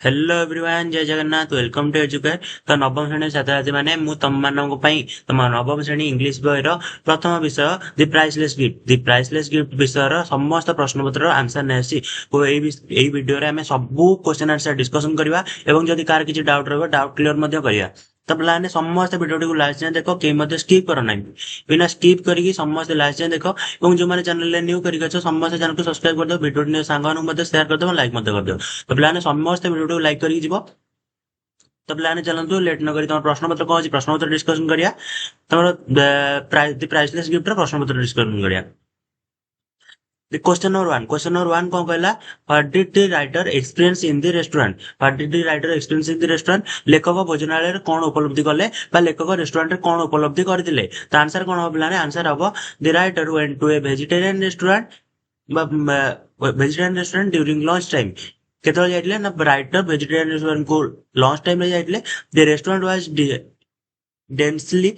Hello everyone, जय Jagannath. Welcome to educate. तो नवम श्रेणी छात्र माने मु तम मानक पई तम नवम श्रेणी इंग्लिश बही रो प्रथम विषय दि प्राइसलेस गिफ्ट विषय रो समस्त प्रश्न पत्र आंसर नेसी। तो एई वीडियो रे हमें सब क्वेश्चन आंसर डिस्कशन करबा एवं जदि कार किछि डाउट रहबो डाउट क्लियर मध्ये करिया। तो प्लान समस्त वीडियो टी लास्ट जाए देखो, के मध्य स्किप करो नहीं। बिना स्किप करिकी समस्त लास्ट जाए देखो एवं जो माने चैनल रे न्यू करिक अछो समस्त चैनल को सब्सक्राइब कर दो, वीडियो टी सांग मानु मध्य शेयर कर दो, लाइक मध्य कर दो। तो प्लान समस्त वीडियो लाइक करिक जीवो। तो प्लान चलतु लेट न करी तुम प्रश्न पत्र कौन प्रश्न पत्र डिस्कशन करिया। तुम प्राइसलेस गिफ्ट प्रश्न पत्र डिस्कशन करिया। क्वेश्चन नंबर वन कौन कहला? What did the writer experience in the restaurant? What did the writer experience in the restaurant? लेखक भोजनालय रे कौन उपलब्धि कले बा लेखक रेस्टोरेंट रे कौन उपलब्धि करथिले? तो आंसर कौन हो प्लान? आंसर हबो the writer went to a vegetarian restaurant vegetarian restaurant during lunch time. केतବେଳେ ଯାଇଥିଲେ ନା ରାଇଟର ଭେଜିଟେରିଆନ ରେଷ୍ଟୁରାଣ୍ଟ କୁ ଲଞ୍ଚ ଟାଇମ ରେ ଯାଇଥିଲେ। The restaurant was densely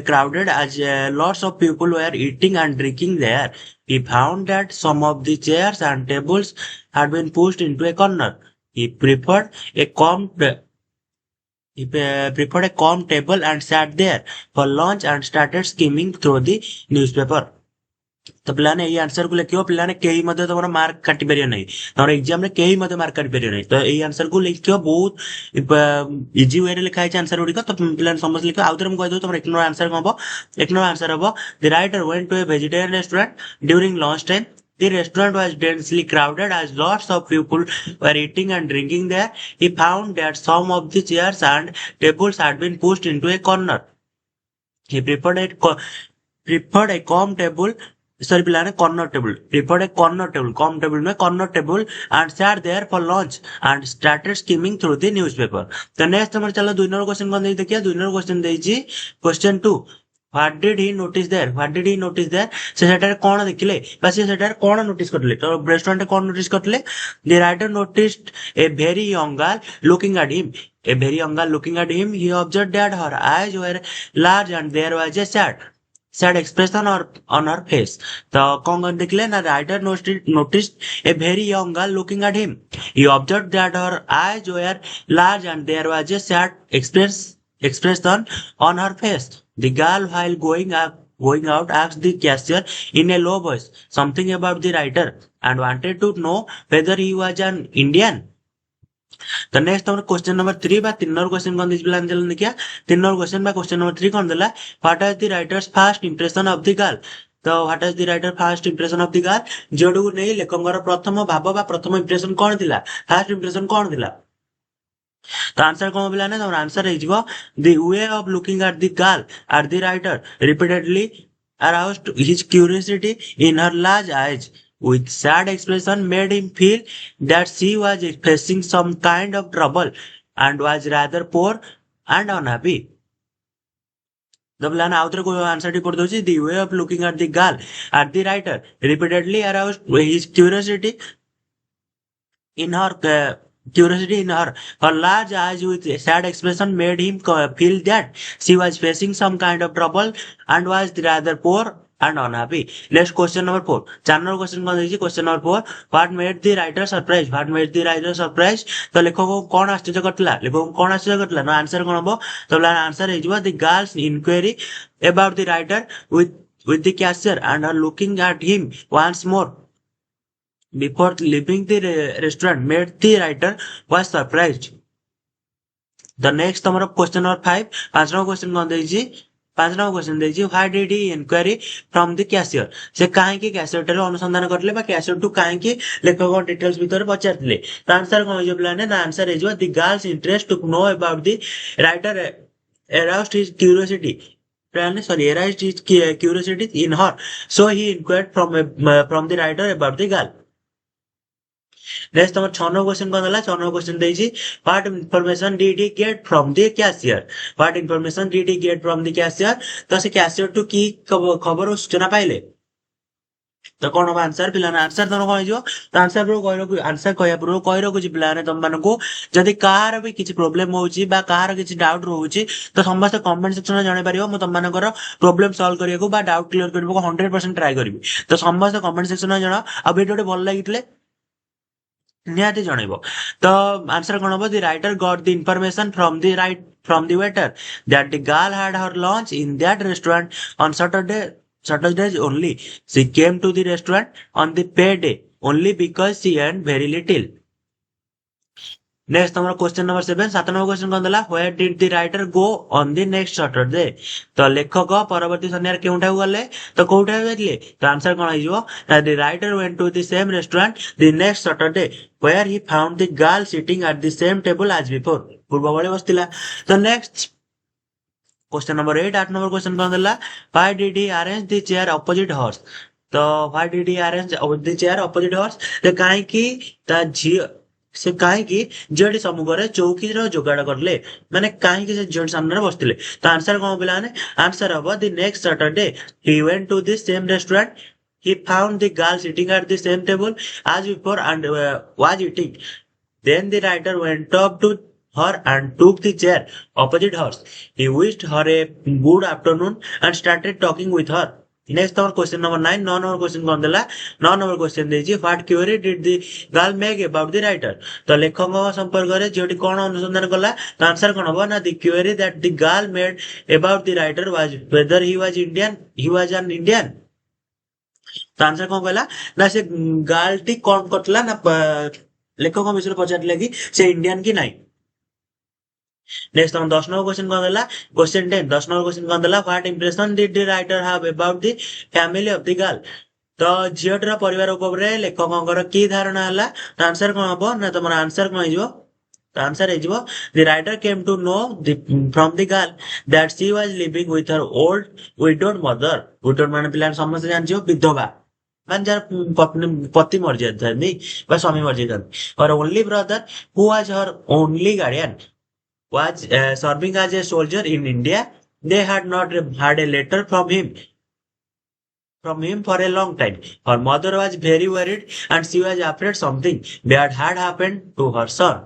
crowded as lots of people were eating and drinking there. He found that some of the chairs and tables had been pushed into a corner. He preferred a calm table and sat there for lunch and started skimming through the newspaper. तो पिलाने ये answer को लिखियो। पिलाने केही मध्ये तमरो mark काटी परियो नहीं, तमरो एग्जाम रे केही मध्ये मार्क काटी परियो नहीं। तो ये आंसर को लिखियो बहुत इजी वे रे लिखा है आंसर गुडी को। तो पिलाने समझ लिखियो। आउतर हम कह दो तमरो एक नंबर आंसर कोन हबो? एक नंबर आंसर हबो the writer went to a vegetarian restaurant during lunch time. The restaurant was densely crowded as lots of people were eating and drinking there. He found that some of the chairs and tables had been pushed into a corner. He preferred a calm table, sorry पिलाने corner table, preferred a corner table, calm table में corner table and sat there for lunch and started skimming through the newspaper. तो next हमारे चलो दुई number question कौन देई देखिए। दुई नंबर क्वेश्चन देई question 2। What did he notice there? What did he notice there? से सेटारे कौन देखिले बा से सेटारे कौन नोटिस करले? तो रेस्टोरेंट रे कौन नोटिस करले? The writer noticed a very young girl looking at him. A very young girl looking at him. He observed that her eyes were large and there was a sad expression on her face. तो कौन कौन देखले ना? Writer noticed a very young girl looking at him. He observed that her eyes were large and there was a sad expression on her face. The girl, while going out, asked the cashier in a low voice something about the writer and wanted to know whether he was an Indian. तो next हमर question number 3 बा 3 number question कोन दिस प्लान चलन देखिया। 3 number question बा question number 3 कोन देला? What is the writer's first impression of the girl? तो what is the writer first impression of the girl जोडू नै लेखकर प्रथम भाव बा प्रथम इंप्रेशन कोन थिला? फर्स्ट इंप्रेशन कोन थिला? तो आंसर कोन बोला ना? तो आंसर हे जिवो the way of looking at the girl at the writer repeatedly aroused his curiosity in her large eyes with sad expression made him feel that she was facing some kind of trouble and was rather poor and unhappy. The plan outer answer T पढ़ दोची the way of looking at the girl at the writer repeatedly aroused his in her curiosity in her large eyes with a sad expression made him feel that she was facing some kind of trouble and was rather poor and unhappy. Next question number 4. Channel question कौन देखिए? Question number 4. What made the writer surprised? What made the writer surprised? तो लेखक को कौन आश्चर्य करथिला? लेखक को कौन आश्चर्य करथिला? ना आंसर कौन हबो? तो आंसर हे जिवो the girl's inquiry about the writer with the cashier and her looking at him once more before leaving the restaurant made the writer was surprised. The next number of question number 5. पांच number question कौन देजी? पांच number question देजी why did he inquiry from the cashier? से काहे की cashier टे अनुसंधान करले बा कैशियर टू काहे की लेखक डिटेल्स भीतर पचारले? तो आंसर कौन हो प्लान है ना? आंसर है जो the girl's interest to know about the writer aroused his curiosity. Aroused his curiosity in her, so he inquired from the writer about the girl. Next number 6 number question कौन देला? 6 number question देजी what information did he get from the cashier? What information did he get from the cashier? तो से cashier to की खबर और सूचना पाइले? तो कौन हम आंसर पिलाने आंसर तनो कहि जो? तो आंसर प्रो कहरो कि आंसर कहया प्रो कहरो कि पिलाने तम मानको जदि कार भी किछि प्रॉब्लम होउची बा कार किछि डाउट रहउची तो समस्त कमेंट सेक्शन में जाने परिबो। मु तम मानकर प्रॉब्लम सॉल्व करियको बा डाउट क्लियर करिबो 100% ट्राई करबी। तो समस्त कमेंट सेक्शन में जणा आ वीडियो भल लागितले ନିହାତି ଜଣେଇବ। ତ ଆନ୍ସର କଣ ହବ? The writer got the information from the waiter that the girl had her lunch in that restaurant on Saturdays only. She came to the restaurant on the payday only because she earned very little. Next ତମର question number 7 7 number question କଣ ଦେଲା? where did the writer go on the next Saturday? ତ ଲେଖକ ପରବର୍ତ୍ତୀ ଶନିବାର କେଉଁଠାକୁ ଗଲେ? ତ କୋଉଠାକୁ ଯାଇଥିଲେ? ତ ଆନ୍ସର କଣ ହେଇଯିବ? the writer went to the same restaurant the next Saturday where he found the girl sitting at the same table as before. ପୂର୍ବ ଭଳି ବସିଥିଲା। ତ next question number 8 8 number question कौन देला? why did he arrange the chair opposite hers? तो why did he arrange the chair opposite hers? तो काहे की ता झियो से काहे की झियोटी सम्मुखरे चौकी रो जोगाड़ करले, माने काहे की से झियोटी सामने बसतिले। तो आंसर कौन पिला ने? आंसर हबो the next Saturday he went to the same restaurant, he found the girl sitting at the same table as before and was eating. Then the writer went up to her and took the chair opposite hers. He wished her a good afternoon and started talking with her. Next our question number 9 9 number question कौन देला? 9 number question ଦେଇଛି what query did the girl make about the writer? ତ ଲେଖକଙ୍କ ସମ୍ପର୍କରେ ଝିଅଟି କଣ ଅନୁସନ୍ଧାନ କଲା? ତ ଆନ୍ସର କଣ ହବ ନା the query that the girl made about the writer was whether he was an Indian. ତ ଆନ୍ସର କଣ କହିଲା ନା ସେ ଗାର୍ଲଟି କଣ କରିଥିଲା ନା ଲେଖକଙ୍କ ବିଷୟରେ ପଚାରିଲେ କି ସେ ଇଣ୍ଡିଆନ କି ନାହିଁ। नेक्स्ट हम 10 नंबर क्वेश्चन कौन देला? क्वेश्चन 10 10 नंबर क्वेश्चन कौन देला? What impression did the writer have about the family of the girl? तो झियोटर परिवार ऊपर लेखकଙ୍କର की धारणा हला? तो आंसर कोन हबो ना तमर आंसर कोन हिजो? तो आंसर हिजो the writer came to know from the girl that she was living with her old widowed mother. Widowed माने पिलान समस्त जानजियो विधवा मान जार पति मर जाथानी बा स्वामी मर जाथानी और only brother who was her only guardian was serving as a soldier in India. They had not had a letter from him for a long time. Her mother was very worried and she was afraid something bad had happened to her son.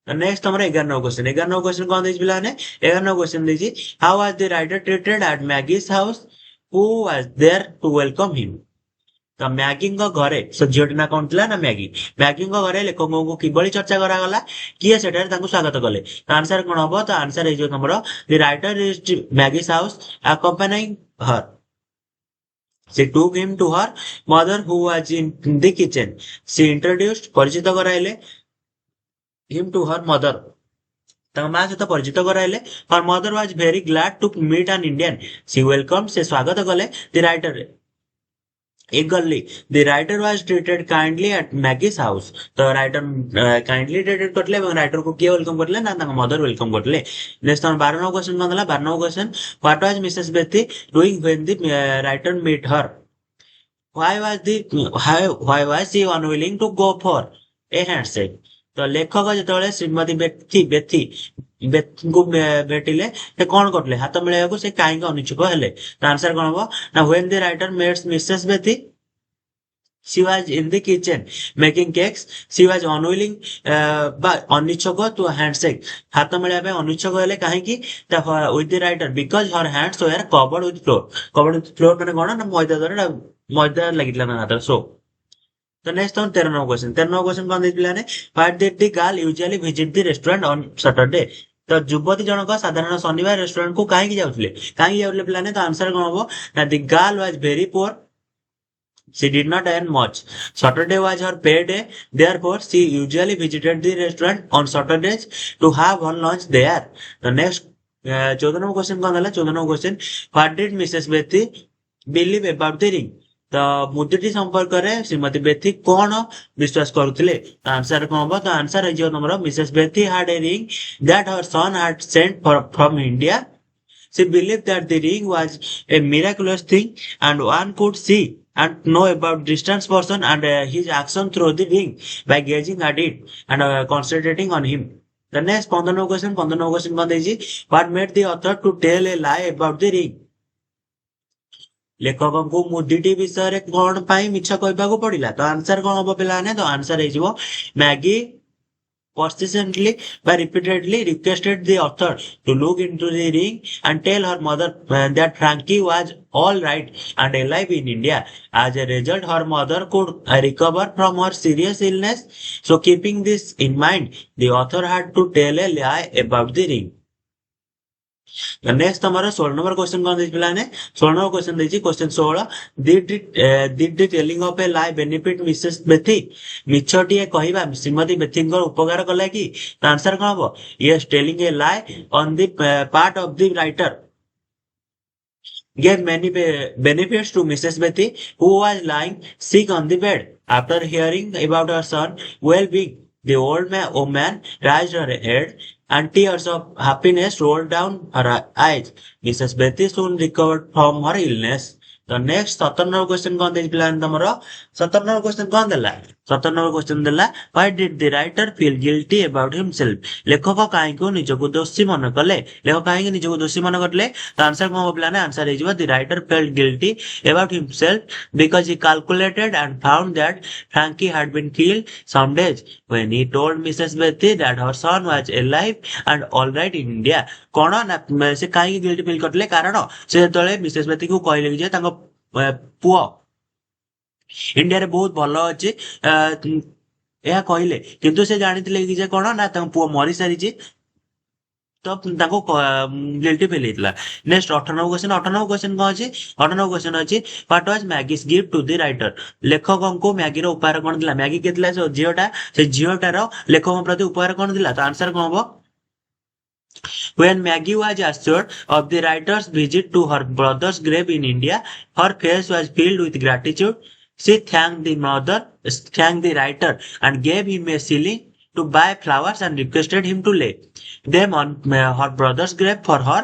Next हमारा 11 question कौन दे지 पिला ने? 11 question दे지 how was the writer treated at Maggie's house? Who was there to welcome him? ତ ମ୍ୟାଗିଙ୍କ ଘରେ ଝିଅଟି ନା କଣ ଥିଲା ନା ମ୍ୟାଗି। ମ୍ୟାଗିଙ୍କ ଘରେ ଲେଖକଙ୍କୁ କିଭଳି ଚର୍ଚ୍ଚା କରାଗଲା, କିଏ ସେଠାରେ ତାଙ୍କୁ ସ୍ୱାଗତ କଲେ? ତ ଆନ୍ସର କଣ ହବ? ତ ଆନ୍ସର ହେଇଯିବ ତମର the writer is Maggie's house accompanying her. She took him to her mother who was in the kitchen. She introduced ପରିଚିତ କରାଇଲେ him to her mother. ତାଙ୍କ ମା ସହିତ ପରିଚିତ କରାଇଲେ। her mother was very glad to meet an Indian. She welcomed ସେ ସ୍ୱାଗତ କଲେ ଦି writer eagerly. The writer was treated kindly at Maggie's house. तो राइटर काइंडली ट्रीटेड करले এবং রাইटर को किए वेलकम करले ना तांका मदर वेलकम करले। नेक्स्ट हम 12 नंबर क्वेश्चन कौन देला? 12 number question what was Mrs Betty doing when the writer met her? why was she unwilling to go for a handshake? तो लेखक ଯେତେବେଳେ ଶ୍ରୀମତୀ ବେଥି को भेटिले से कौन करले हाथ मिलाइବାକୁ से काहेकि अनिच्छुक हेले? तो आंसर कौन हबो ना when the writer met Mrs. Bethy she was in the kitchen making cakes. She was unwilling but अनिच्छुक to handshake हाथ मिलाइबा ପାଇଁ अनिच्छुक हेले काहेकि with the writer because her hands were covered with flour माने कोन ना मैदा लागितला ना हाथ सो। तो नेक्स्ट हम 13 नंबर क्वेश्चन कौन दे지 पिलाने? What did the girl usually visit the restaurant on Saturday? तो युवती जनक साधारण शनिवार रेस्टोरेंट को काहे जाउथले पिलाने? तो आंसर कोन हबो ना the girl was very poor. She did not earn much. Saturday was her payday. Therefore, she usually visited the restaurant on Saturdays to have her lunch there. The next 14 number question कौन देला? 14 number question what did Mrs Bethy believe about the ring? तो मुद्रिटी संपर्क में श्रीमती बेथी कौन विश्वास करुले? Answer कौन हम? तो आंसर है number Mrs Bethy had a ring that her son had sent from India. She believed that the ring was a miraculous thing and one could see and know about distant person and his action through the ring by gazing at it and concentrating on him. The next 15 question कौन दे지? What made the author to tell a lie about the ring? लेखकଙ୍କୁ ମୁଦିଟି ବିଷୟରେ କଣ ପାଇଁ ମିଛ କହିବାକୁ ପଡିଲା? ତ answer କଣ ହବ ପିଲାମାନେ? ତ ଆନ୍ସର ହେଇଯିବ Maggi persistently by repeatedly requested the author to look into the ring and tell her mother that Frankie was all right and alive in India. As a result, her mother could recover from her serious illness. So, keeping this in mind, the author had to tell a lie about the ring. Next हमारा 16 number question कौन देछि पिलाने 16 number question देछि question 16 did the telling of a lie benefit Mrs Bethy मिछटिए कहिबा श्रीमती बेथींकर उपकार कला कि आंसर कोन हबो yes telling a lie on the part of the writer gave many benefits to Mrs. Betty, who was lying sick on the bed. After hearing about her son's well-being, the woman raised her head and tears of happiness rolled down her eyes. Mrs. Betty soon recovered from her illness. The next 17 question कौन देछि plan तमरो 17 question कौन देला 17 question देला why did the writer feel guilty about himself लेखक काहे को निजको दोषी मन कले लेखक काहे निजको दोषी मन करले तो आंसर कोन हो प्लान आंसर हे जिवो the writer felt guilty about himself because he calculated and found that Frankie had been killed some days when he told Mrs. Betty that her son was alive and all right in India कोन ना से काहे guilty feel करले कारण से तळे Mrs बेटी को कहले जे तांको पुओ इंडिया रे बहुत भलो अछि ଏହା କହିଲେ କିନ୍ତୁ ସେ ଜାଣିଥିଲେ କି ଯେ କଣ ନା ତାଙ୍କ ପୁଅ ମରି ସାରିଛି ତ ତାଙ୍କୁ ଗିଲ୍ଟି ଫିଲ୍ ହେଇଥିଲା ନେକ୍ସଟ 18 क्वेश्चन କଣ ଅଛି 18 क्वेश्चन ଅଛି what was Maggie's gift to the writer लेखकଙ୍କୁ ମ୍ୟାଗିର ଉପହାର କଣ ଥିଲା ମ୍ୟାଗି କେଥିଲା ସେ ଝିଅଟାର ଲେଖକଙ୍କ ପ୍ରତି ଉପହାର କଣ ଥିଲା ତ ଆନ୍ସର କଣ ହବ When Maggie was assured of the writer's visit to her brother's grave in India, her face was filled with gratitude. She thanked the writer and gave him a shilling to buy flowers and requested him to lay them on her brother's grave for her.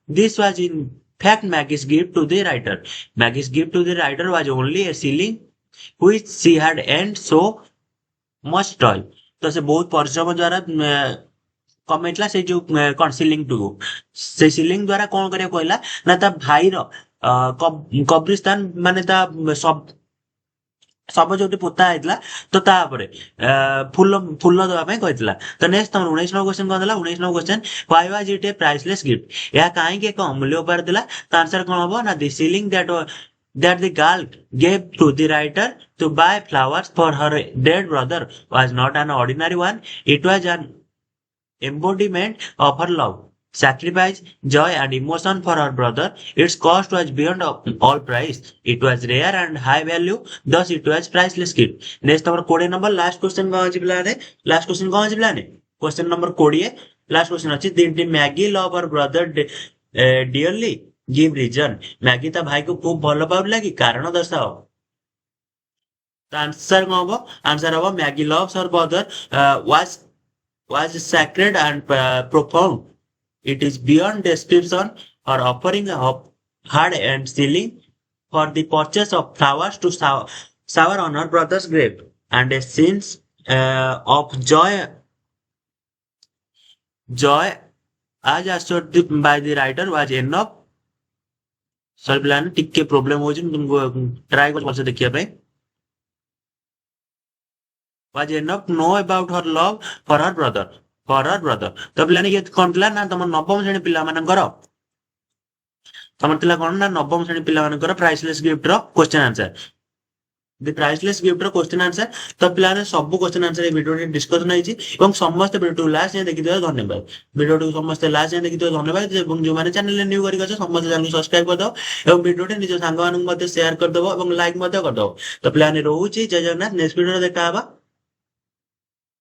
This was in fact Maggie's gift to the writer. Maggie's gift to the writer was only a shilling which she had earned so much toil. तो से बहुत परिश्रम द्वारा कमेटला से जो कौन ceiling to से ceiling द्वारा कौन करे कहला ना ता भाई रो कब्रिस्तान माने ता सब सब जोटी पोता आइतला तो ता परे फुल फुल दवा पे कहतला तो नेक्स्ट तम 19 नंबर क्वेश्चन कोन देला 19 number question why was it A priceless gift या काहे के अमूल्य उपहार देला तो आंसर कोन हबो ना the ceiling that the girl gave to the writer to buy flowers for her dead brother was not an ordinary one. It was an embodiment of her love, sacrifice, joy, and emotion for her brother. Its cost was beyond all price. It was rare and high value, thus it was priceless gift. Next number 20 number last question कौन अछि पिलाने last question कौन अछि पिलाने question number 20 last question अछि did Maggie love her brother dearly give reason Maggie ता भाई को खूब भलो पाउला कि कारण दर्शाओ तो आंसर कौन हबो आंसर हबो Maggie loves her brother was sacred and profound. It is beyond description. Her offering of hard and ceiling for the purchase of flowers to shower on her brother's grave and a sense of joy as assured by the writer was enough. Sir plan टिके problem हो तुमको try कर देखिए पे was enough to know about her love for her brother तो पिलाने ये कौन पिला ना तुम नवम श्रेणी पिला मानकर तुम पिला कौन ना नवम श्रेणी पिला मानकर प्राइसलेस गिफ्ट रो question answer the priceless gift रो क्वेश्चन आंसर तो पिलाने सब क्वेश्चन आंसर ए वीडियो रे डिस्कशन नै छी एवं समस्त वीडियो लास्ट में देखिदियो धन्यवाद वीडियो को समस्त लास्ट में देखिदियो धन्यवाद एवं जो माने चैनल रे न्यू करि गछ समस्त चैनल को सब्सक्राइब कर दो एवं वीडियो रे निज संग मानन मते शेयर कर दो एवं लाइक मते कर दो तो पिलाने रहू छी जय जगन्नाथ नेक्स्ट वीडियो देखा हबा।